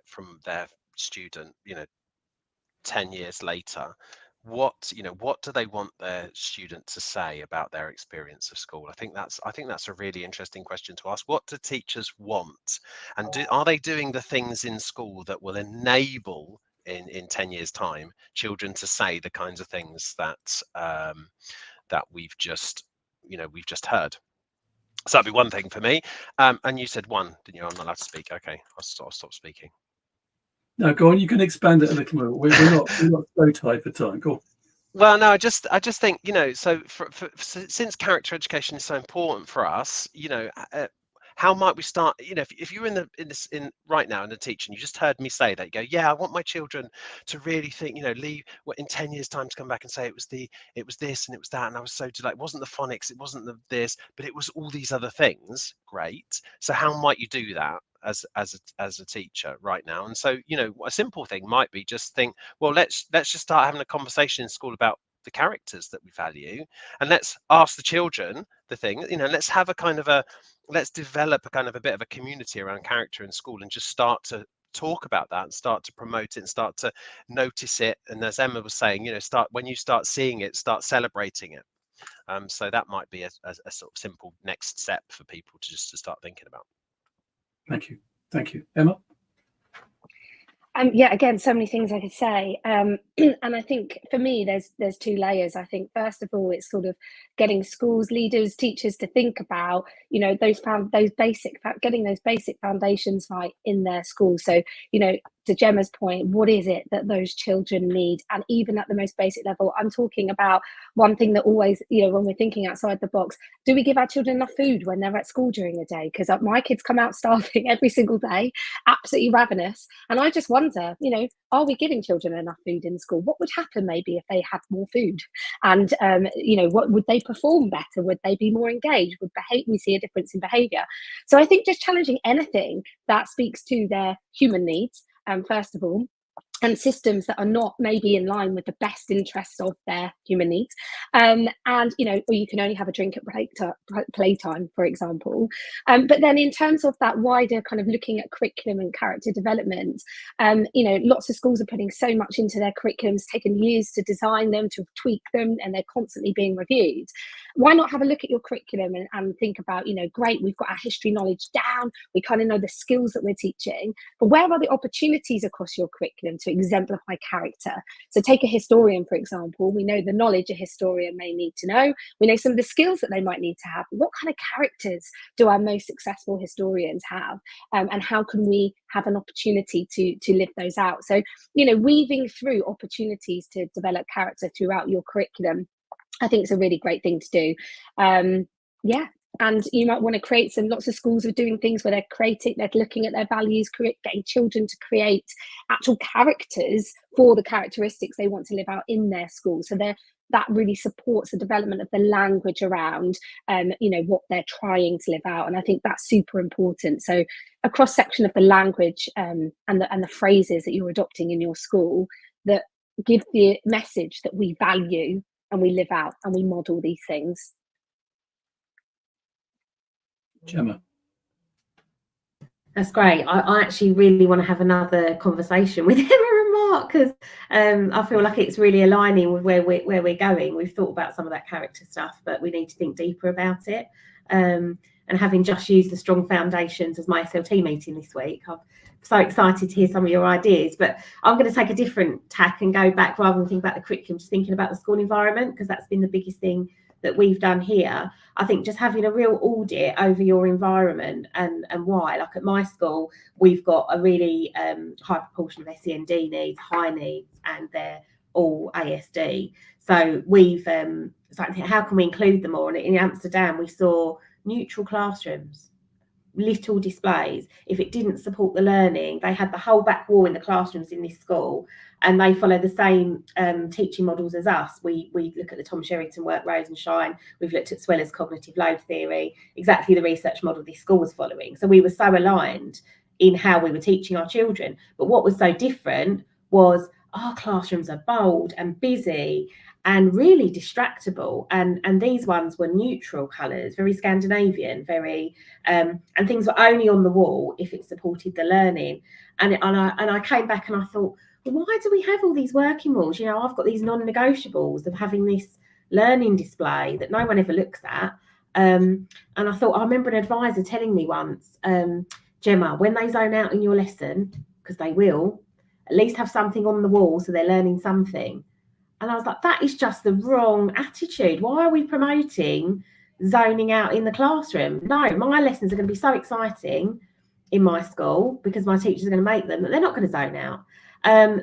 student, you know, 10 years later, what do they want their student to say about their experience of school? I think that's a really interesting question to ask. What do teachers want, and are they doing the things in school that will enable in 10 years time children to say the kinds of things that we've just heard? So that'd be one thing for me. And you said one, didn't you? I'm not allowed to speak. Okay, I'll stop speaking. No, go on. You can expand it a little more. We're not so tight for time. Go on. Well, no, I just think, you know, so since character education is so important for us, you know, how might we start? You know, if you're in right now in the teaching, you just heard me say that, you go, yeah, I want my children to really think, you know, leave in 10 years time to come back and say it was this and it was that, and I was so delighted. It wasn't the phonics, it wasn't this, but it was all these other things. Great. So how might you do that as a teacher right now? And so, you know, a simple thing might be just think, well, let's just start having a conversation in school about the characters that we value, and let's ask the children the thing, let's have let's develop a kind of a bit of a community around character in school, and just start to talk about that and start to promote it and start to notice it. And as Emma was saying, when you start seeing it, start celebrating it. So that might be a sort of simple next step for people to start thinking about. Thank you, Emma. Yeah, again, so many things I could say, and I think for me there's two layers. I think first of all, it's sort of getting schools, leaders, teachers to think about getting those basic foundations right in their school. So to Gemma's point, what is it that those children need? And even at the most basic level, I'm talking about one thing that always, when we're thinking outside the box, do we give our children enough food when they're at school during the day? Because my kids come out starving every single day, absolutely ravenous. And I just wonder, are we giving children enough food in school? What would happen maybe if they had more food? And, what would they perform better? Would they be more engaged? Would we see a difference in behaviour? So I think just challenging anything that speaks to their human needs, first of all, and systems that are not maybe in line with the best interests of their human needs, and or you can only have a drink at playtime, for example. But then in terms of that wider kind of looking at curriculum and character development, lots of schools are putting so much into their curriculums, taken years to design them, to tweak them, and they're constantly being reviewed. Why not have a look at your curriculum and think about, great, we've got our history knowledge down, we kind of know the skills that we're teaching, but where are the opportunities across your curriculum to exemplify character? So take a historian, for example. We know the knowledge a historian may need to know. We know some of the skills that they might need to have. What kind of characters do our most successful historians have? And how can we have an opportunity to live those out? So, weaving through opportunities to develop character throughout your curriculum, I think it's a really great thing to do. And you might want to create lots of schools are doing things where they're looking at their values, getting children to create actual characters for the characteristics they want to live out in their school. So that really supports the development of the language around, what they're trying to live out. And I think that's super important. So a cross section of the language and the phrases that you're adopting in your school that give the message that we value and we live out and we model these things. Gemma. That's great. I actually really want to have another conversation with Emma and Mark, because I feel like it's really aligning with where we're going. We've thought about some of that character stuff, but we need to think deeper about it. And having just used the Strong Foundations as my SLT meeting this week, I'm so excited to hear some of your ideas. But I'm going to take a different tack and go back, rather than think about the curriculum, just thinking about the school environment, because that's been the biggest thing that we've done here. I think just having a real audit over your environment and why. Like at my school, we've got a really high proportion of SEND needs, high needs, and they're all ASD. So we've how can we include them all? And in Amsterdam, we saw neutral classrooms, little displays. If it didn't support the learning, they had the whole back wall in the classrooms in this school, and they follow the same teaching models as us. We look at the Tom Sherrington work, Rose and Shine. We've looked at Sweller's cognitive load theory, exactly the research model this school was following. So we were so aligned in how we were teaching our children. But what was so different was our classrooms are bold and busy and really distractible, and these ones were neutral colours, very Scandinavian, very and things were only on the wall if it supported the learning. And I came back and I thought, well, why do we have all these working walls? I've got these non-negotiables of having this learning display that no one ever looks at. And I thought, I remember an advisor telling me once, Gemma, when they zone out in your lesson, because they will, at least have something on the wall so they're learning something. And I was like, that is just the wrong attitude. Why are we promoting zoning out in the classroom? No, my lessons are going to be so exciting in my school because my teachers are going to make them that they're not going to zone out.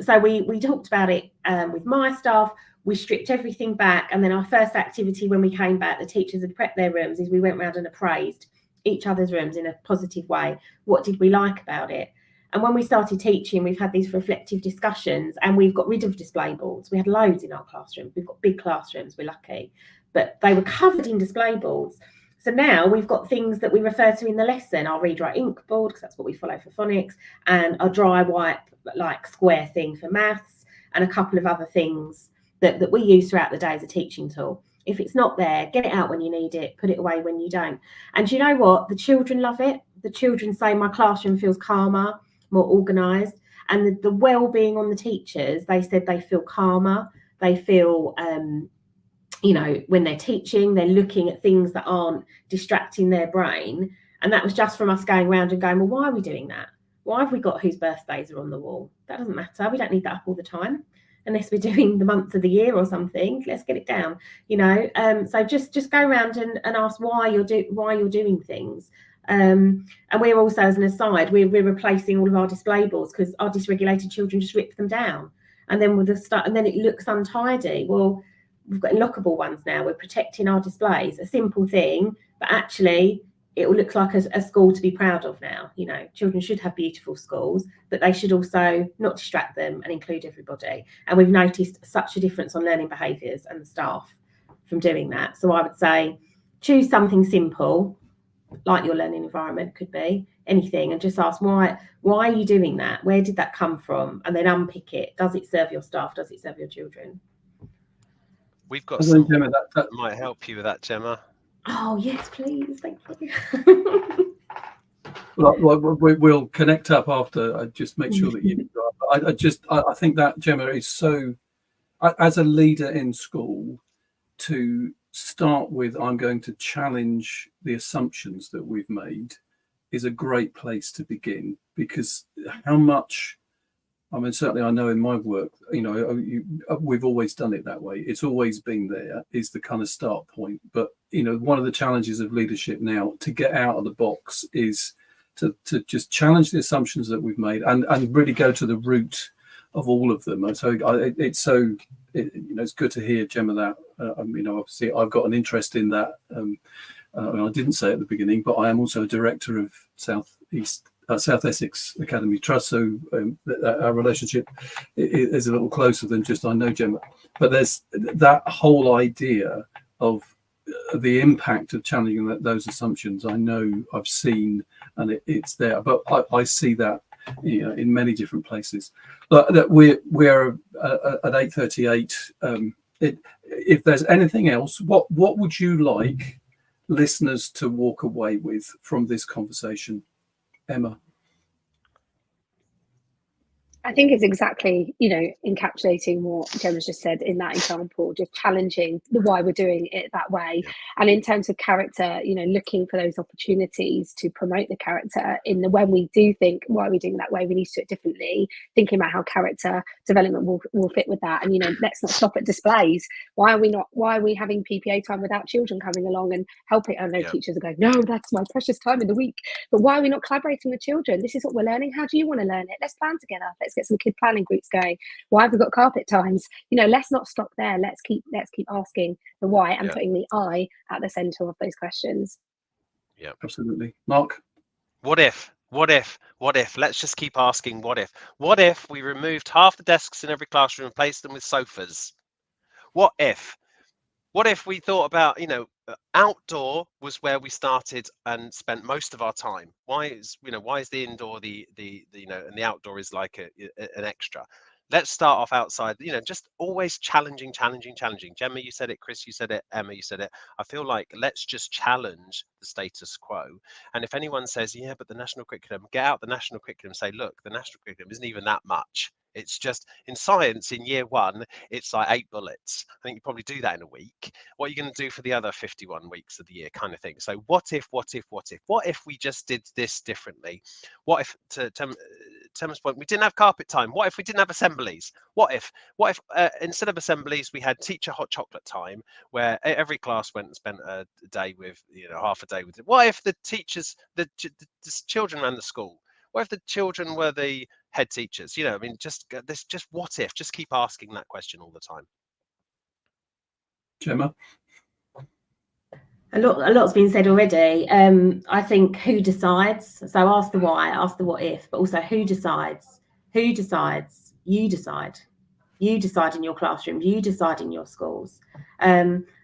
So we talked about it with my staff. We stripped everything back. And then our first activity when we came back, the teachers had prepped their rooms, is we went round and appraised each other's rooms in a positive way. What did we like about it? And when we started teaching, we've had these reflective discussions, and we've got rid of display boards. We had loads in our classroom. We've got big classrooms, we're lucky, but they were covered in display boards. So now we've got things that we refer to in the lesson, our read, write, ink board, because that's what we follow for phonics, and a dry wipe, like square thing for maths, and a couple of other things that we use throughout the day as a teaching tool. If it's not there, get it out when you need it, put it away when you don't. And you know what? The children love it. The children say my classroom feels calmer, more organised. And the well-being on the teachers, they said they feel calmer. They feel, when they're teaching, they're looking at things that aren't distracting their brain. And that was just from us going around and going, well, why are we doing that? Why have we got whose birthdays are on the wall? That doesn't matter. We don't need that up all the time. Unless we're doing the months of the year or something, let's get it down, So just go around and ask why you're doing things. And we're also, as an aside, we're replacing all of our display boards because our dysregulated children just rip them down, and then and then it looks untidy. Well, we've got lockable ones now. We're protecting our displays. A simple thing, but actually it will look like a school to be proud of now. Children should have beautiful schools, but they should also not distract them and include everybody. And we've noticed such a difference on learning behaviours and the staff from doing that. So I would say choose something simple, like your learning environment could be anything, and just ask why are you doing that? Where did that come from? And then unpick it. Does it serve your staff? Does it serve your children? We've got some that might help you with that, Gemma. Oh yes, please, thank you. We'll connect up after. I just make sure that you. I think that, Gemma, is so. As a leader in school, to start with, I'm going to challenge the assumptions that we've made, is a great place to begin, because how much. I mean, certainly I know in my work, we've always done it that way. It's always been there, is the kind of start point. But, one of the challenges of leadership now to get out of the box is to just challenge the assumptions that we've made and really go to the root of all of them. And so it's good to hear, Gemma, that, obviously I've got an interest in that. I didn't say at the beginning, but I am also a director of South Essex Academy Trust, so our relationship is a little closer than just I know Gemma. But there's that whole idea of the impact of challenging those assumptions. I know, I've seen, and it's there. But I see that in many different places. But that we're at 8:38. If there's anything else, what would you like listeners to walk away with from this conversation? Emma? I think it's exactly, encapsulating what Gemma's just said in that example, just challenging the why we're doing it that way. Yeah. And in terms of character, looking for those opportunities to promote the character when we do think, why are we doing that way? We need to do it differently, thinking about how character development will fit with that. And, let's not stop at displays. Why are we having PPA time without children coming along and helping? I know teachers are going, no, that's my precious time in the week. But why are we not collaborating with children? This is what we're learning. How do you want to learn it? Let's plan together. Let's get some kid planning groups going. Why have we got carpet times? Let's not stop there. Let's keep asking the why and putting the I at the center of those questions. Yeah, absolutely. Mark? What if? Let's just keep asking what if. What if we removed half the desks in every classroom and replaced them with sofas? What if? What if we thought about, outdoor was where we started and spent most of our time? Why is the indoor and the outdoor is like an extra? Let's start off outside, just always challenging. Gemma, you said it. Chris, you said it. Emma, you said it. I feel like let's just challenge the status quo. And if anyone says, yeah, but the national curriculum, get out the national curriculum and say, look, the national curriculum isn't even that much. It's just in science in year 1, it's like 8 bullets. I think you probably do that in a week. What are you going to do for the other 51 weeks of the year, kind of thing? So what if we just did this differently? What if, to Emma's point, we didn't have carpet time? What if we didn't have assemblies? What if instead of assemblies, we had teacher hot chocolate time, where every class went and spent a day with, half a day with it? What if the teachers, the children ran the school? What if the children were the head teachers? Just what if? Just keep asking that question all the time. Gemma? A lot's been said already. I think who decides? So ask the why, ask the what if, but also who decides? Who decides? You decide. You decide in your classroom. You decide in your schools.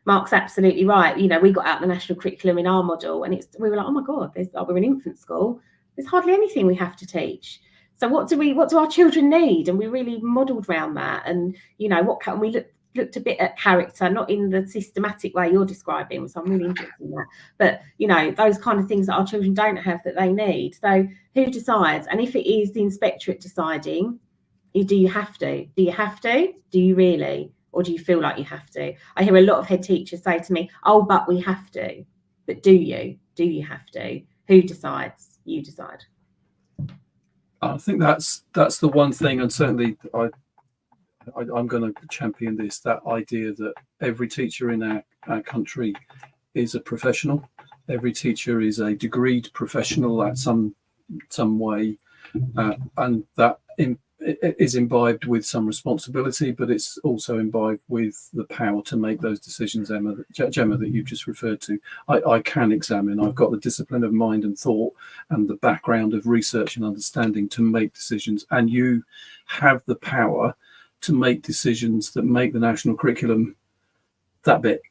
Mark's absolutely right. We got out the national curriculum in our model, and we were like, oh my God, we're an infant school. There's hardly anything we have to teach. So what do our children need? And we really modelled around that. And what can we look? looked a bit at character, not in the systematic way you're describing, so I'm really interested in that. But, you know, those kind of things that our children don't have that they need. So who decides? And if it is the inspectorate deciding, do you have to? Do you have to? Do you really? Or do you feel like you have to? I hear a lot of head teachers say to me, oh, but we have to. But do you? Do you have to? Who decides? You decide. I think that's the one thing, and certainly I'm going to champion this, that idea that every teacher in our country is a professional. Every teacher is a degreed professional at some way, and that is imbibed with some responsibility, but it's also imbibed with the power to make those decisions, Gemma, that you've just referred to. I can examine. I've got the discipline of mind and thought and the background of research and understanding to make decisions, and you have the power to make decisions that make the national curriculum that bit.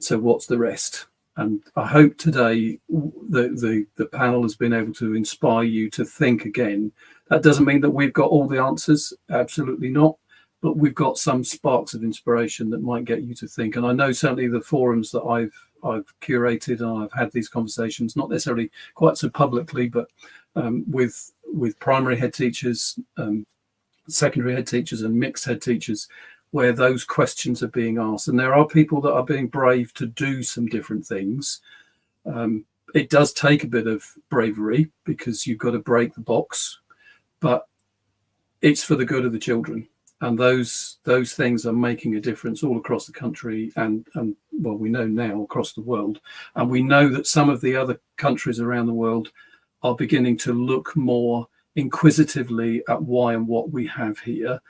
So what's the rest? And I hope today the panel has been able to inspire you to think again. That doesn't mean that we've got all the answers, absolutely not, but we've got some sparks of inspiration that might get you to think. And I know certainly the forums that I've curated, and I've had these conversations, not necessarily quite so publicly, but with primary head teachers, secondary head teachers and mixed head teachers, where those questions are being asked. And there are people that are being brave to do some different things. It does take a bit of bravery because you've got to break the box, but it's for the good of the children. And those things are making a difference all across the country and well, we know now across the world. And we know that some of the other countries around the world are beginning to look more inquisitively at why and what we have here,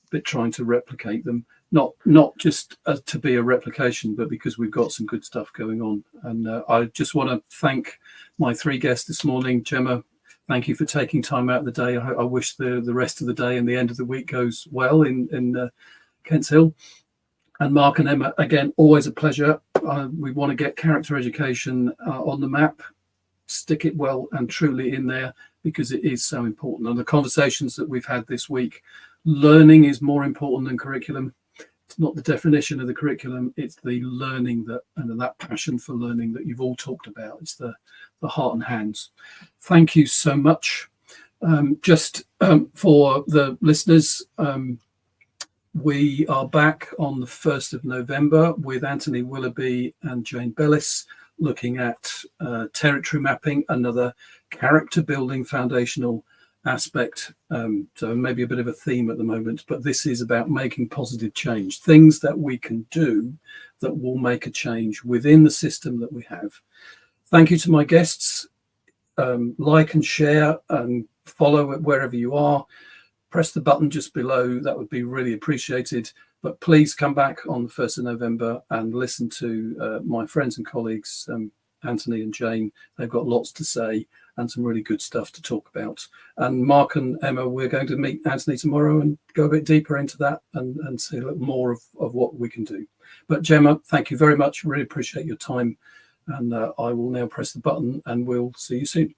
but trying to replicate them, not just to be a replication, but because we've got some good stuff going on. And I just want to thank my three guests this morning. Gemma, thank you for taking time out of the day. I wish the rest of the day and the end of the week goes well in Kents Hill. And Mark and Emma, again, always a pleasure. We want to get character education on the map, stick it well and truly in there, because it is so important. And the conversations that we've had this week, learning is more important than curriculum. It's not the definition of the curriculum, it's the learning and that passion for learning that you've all talked about. It's the heart and hands. Thank you so much. Just for the listeners, we are back on the 1st of November with Anthony Willoughby and Jane Bellis, looking at territory mapping, another character building foundational aspect. So maybe a bit of a theme at the moment, but this is about making positive change, things that we can do that will make a change within the system that we have. Thank you to my guests. Like and share and follow it wherever you are. Press the button just below. That would be really appreciated. But please come back on the 1st of November and listen to my friends and colleagues, Anthony and Jane. They've got lots to say and some really good stuff to talk about. And Mark and Emma, we're going to meet Anthony tomorrow and go a bit deeper into that and see a little more of what we can do. But Gemma, thank you very much. Really appreciate your time. And I will now press the button and we'll see you soon.